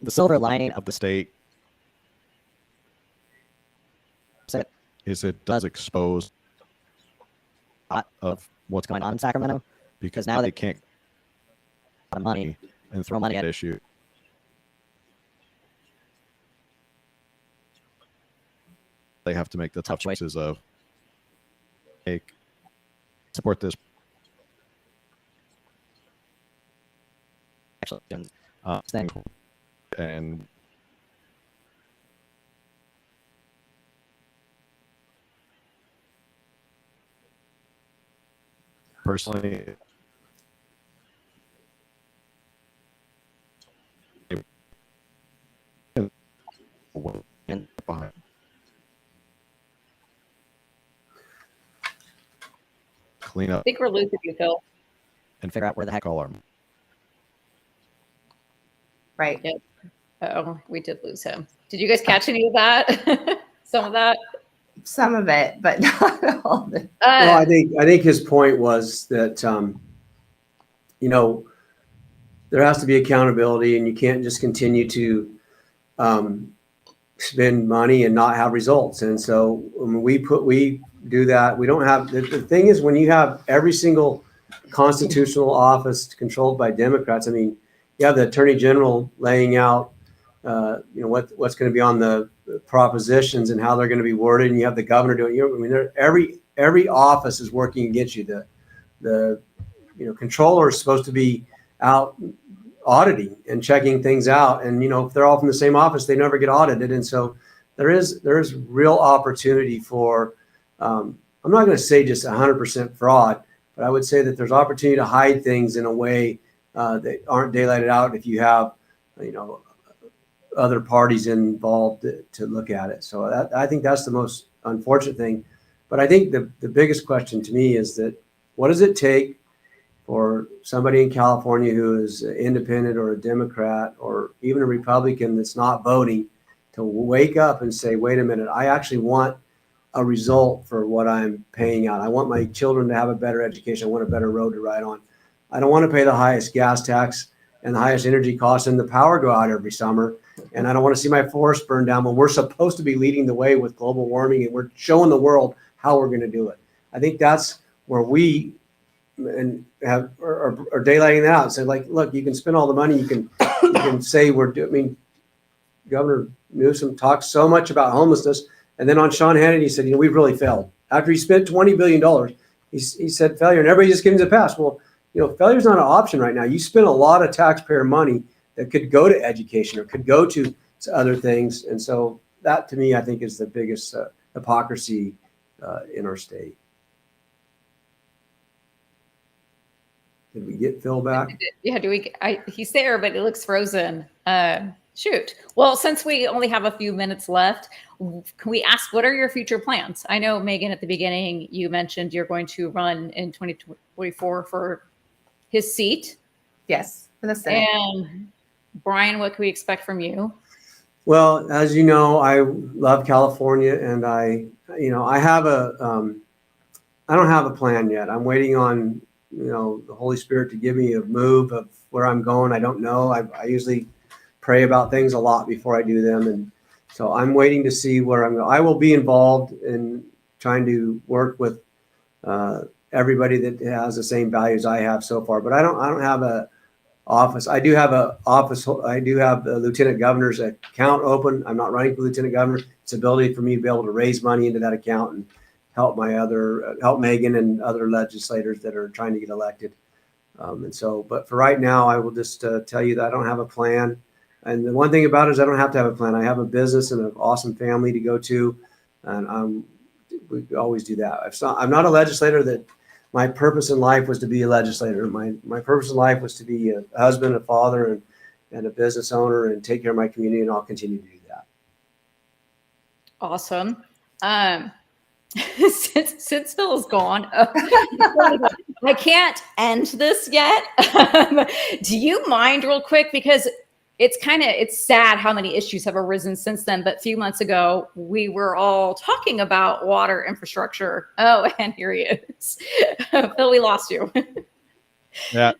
The silver lining of the state the is it does expose of what's going on in Sacramento, because now they they can't a lot of money and throw money at issue. They have to make the tough choices of support this. Actually, Thing. And personally, clean I up think we're losing you, Phil. and figure out where the heck call our. Right. Yeah. Oh, we did lose him. Did you guys catch any of that? Some of that? Some of it, but not all of it. Well, I think his point was that, you know, there has to be accountability, and you can't just continue to spend money and not have results. And so when we do that, we don't have, the thing is, when you have every single constitutional office controlled by Democrats, I mean, you have the attorney general laying out, you know, what's going to be on the propositions and how they're going to be worded, and you have the governor doing, you know, I mean, every office is working against you. The you know, controller is supposed to be out auditing and checking things out, and you know, if they're all from the same office, they never get audited. And so there is real opportunity for, I'm not going to say just 100% fraud, but I would say that there's opportunity to hide things in a way that aren't daylighted out if you have, you know, other parties involved to look at it. So I think that's the most unfortunate thing. But I think the biggest question to me is that, what does it take for somebody in California who is independent or a Democrat or even a Republican that's not voting to wake up and say, wait a minute, I actually want a result for what I'm paying out. I want my children to have a better education. I want a better road to ride on. I don't want to pay the highest gas tax and the highest energy costs and the power go out every summer. And I don't want to see my forest burn down when we're supposed to be leading the way with global warming and we're showing the world how we're going to do it. I think that's where we are daylighting that out and say, like, look, you can spend all the money, you can say I mean, Governor Newsom talks so much about homelessness, and then on Sean Hannity, he said, you know, we've really failed. After he spent $20 billion, he said failure, and everybody just gives him a pass. Well, you know, failure is not an option right now. You spend a lot of taxpayer money that could go to education or could go to other things. And so that, to me, I think is the biggest hypocrisy in our state. Did we get Phil back? Yeah, he's there, but it looks frozen. Shoot. Well, since we only have a few minutes left, can we ask, what are your future plans? I know, Megan, at the beginning, you mentioned you're going to run in 2024 for his seat. Yes, for the Senate. And Brian, what can we expect from you? Well, as you know, I love California, and I have I don't have a plan yet. I'm waiting on, you know, the Holy Spirit to give me a move of where I'm going. I don't know. I usually pray about things a lot before I do them. And so I'm waiting to see where I'm going. I will be involved in trying to work with everybody that has the same values I have so far, but I don't have a office. I do have a office. I do have the lieutenant governor's account open. I'm not running for lieutenant governor. It's ability for me to be able to raise money into that account and help help Megan and other legislators that are trying to get elected. And so, but for right now, I will just tell you that I don't have a plan. And the one thing about it is I don't have to have a plan. I have a business and an awesome family to go to. And we always do that. I'm not a legislator that my purpose in life was to be a legislator. My purpose in life was to be a husband, a father, and a business owner and take care of my community. And I'll continue to do that. Awesome. Since Phil is gone, I can't end this yet. Do you mind real quick? Because it's sad how many issues have arisen since then. But a few months ago, we were all talking about water infrastructure. Oh, and here he is. Phil, we lost you. Yeah.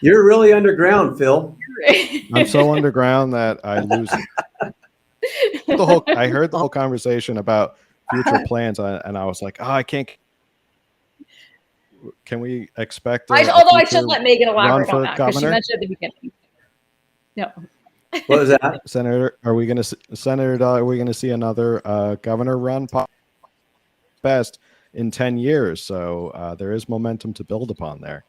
You're really underground, Phil. I'm so underground that I lose I heard the whole conversation about future plans, and I was like, oh, I can't. Can we expect? Although I should let Megan elaborate on that, because she governor? mentioned at the beginning. No. What was that? Senator, are we going to see another governor run? Best in 10 years. So there is momentum to build upon there.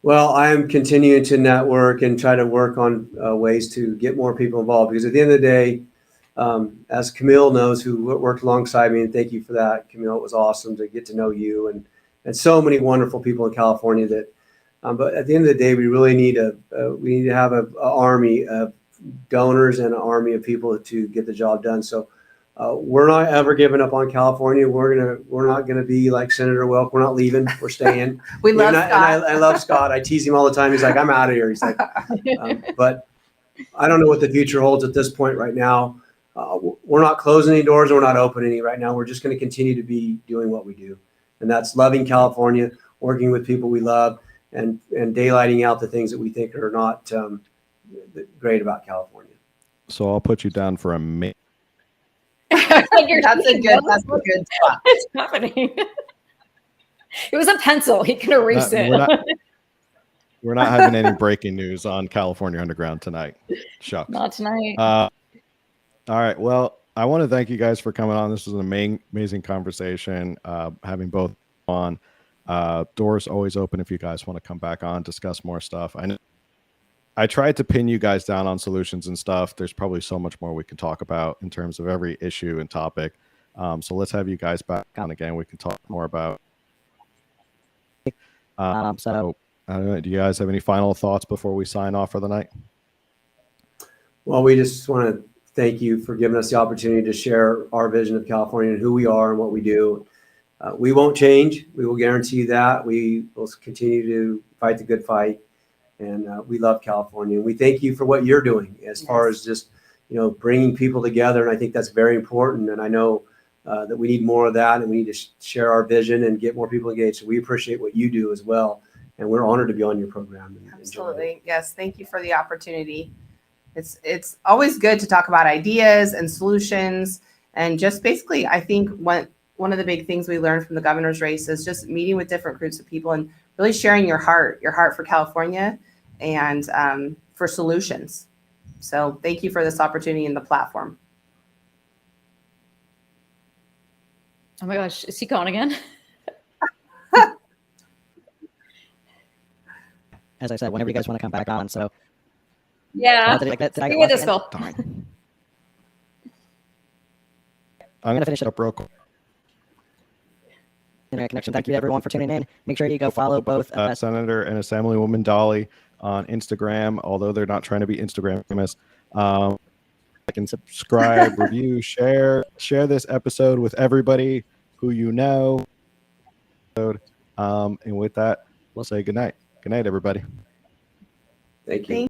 Well, I am continuing to network and try to work on ways to get more people involved, because at the end of the day, as Camille knows, who worked alongside me, and thank you for that, Camille, it was awesome to get to know you and so many wonderful people in California that, but at the end of the day, we really need we need to have an army of donors and an army of people to get the job done. So we're not ever giving up on California. We're not gonna be like Senator Wilk. We're not leaving. We're staying. We love Scott. I love Scott. I tease him all the time. He's like, I'm out of here. He's like, but I don't know what the future holds at this point right now. We're not closing any doors. We're not opening any right now. We're just going to continue to be doing what we do, and that's loving California, working with people we love, and daylighting out the things that we think are not great about California. So I'll put you down for a May. That's a good spot. What's happening? It was a pencil. He can erase it. We're not having any breaking news on California Underground tonight. Shucks. Not tonight. All right. Well, I want to thank you guys for coming on. This was an amazing conversation. Having both on. Doors always open if you guys want to come back on, discuss more stuff. I tried to pin you guys down on solutions and stuff. There's probably so much more we can talk about in terms of every issue and topic. So let's have you guys back on again. We can talk more about. So I don't know, do you guys have any final thoughts before we sign off for the night? Well, we just want to thank you for giving us the opportunity to share our vision of California and who we are and what we do. We won't change. We will guarantee you that. We will continue to fight the good fight. And we love California. And we thank you for what you're doing as far as just, bringing people together. And I think that's very important. And I know that we need more of that, and we need to share our vision and get more people engaged. So we appreciate what you do as well. And we're honored to be on your program. And absolutely. Yes. Thank you for the opportunity. It's always good to talk about ideas and solutions. And just basically, I think one of the big things we learned from the governor's race is just meeting with different groups of people and really sharing your heart for California and for solutions. So thank you for this opportunity and the platform. Oh my gosh, is he gone again? As I said, whenever you guys want to come back on. So yeah, did I get see with this, Phil. Darn. I'm gonna finish it up real quick. Internet connection. Thank you everyone for tuning in. Make sure you go follow both Senator and Assemblywoman Dahle on Instagram, although they're not trying to be Instagram famous. I can subscribe, review, share this episode with everybody who you know. And with that, we'll say good night. Good night, everybody. Thank you.